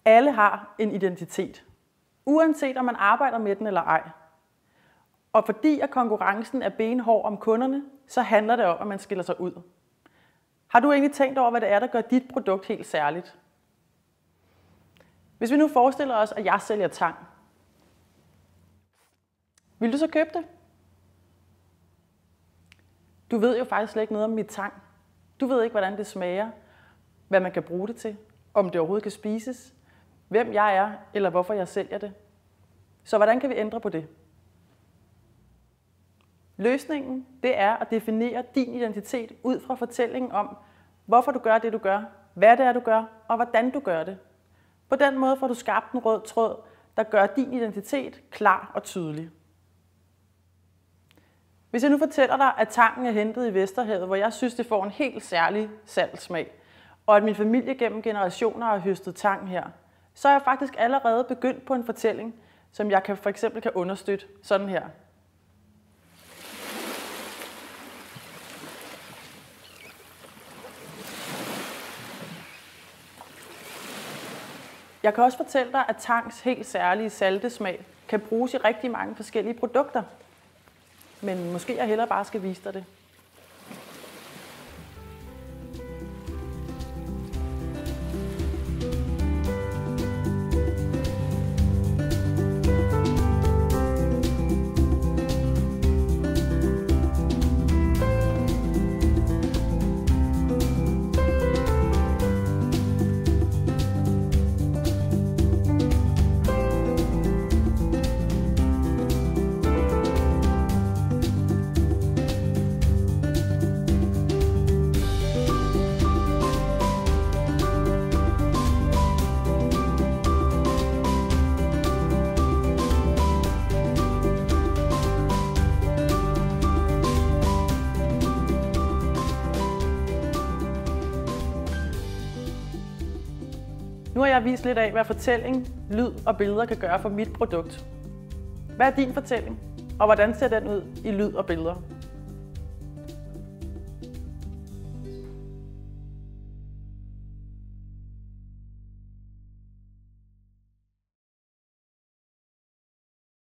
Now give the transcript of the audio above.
Alle har en identitet, uanset om man arbejder med den eller ej. Og fordi at konkurrencen er benhård om kunderne, så handler det om, at man skiller sig ud. Har du egentlig tænkt over, hvad det er, der gør dit produkt helt særligt? Hvis vi nu forestiller os, at jeg sælger tang, vil du så købe det? Du ved jo faktisk slet ikke noget om mit tang. Du ved ikke, hvordan det smager, hvad man kan bruge det til, om det overhovedet kan spises, hvem jeg er, eller hvorfor jeg sælger det. Så hvordan kan vi ændre på det? Løsningen, det er at definere din identitet ud fra fortællingen om, hvorfor du gør det, du gør, hvad det er, du gør, og hvordan du gør det. På den måde får du skabt en rød tråd, der gør din identitet klar og tydelig. Hvis jeg nu fortæller dig, at tangen er hentet i Vesterhavet, hvor jeg synes, det får en helt særlig saltssmag, og at min familie gennem generationer har høstet tang her, så er jeg faktisk allerede begyndt på en fortælling, som jeg for eksempel kan understøtte sådan her. Jeg kan også fortælle dig, at tangs helt særlige saltesmag kan bruges i rigtig mange forskellige produkter. Men måske jeg hellere bare skal vise dig det. Nu har jeg vist lidt af, hvad fortælling, lyd og billeder kan gøre for mit produkt. Hvad er din fortælling, og hvordan ser den ud i lyd og billeder?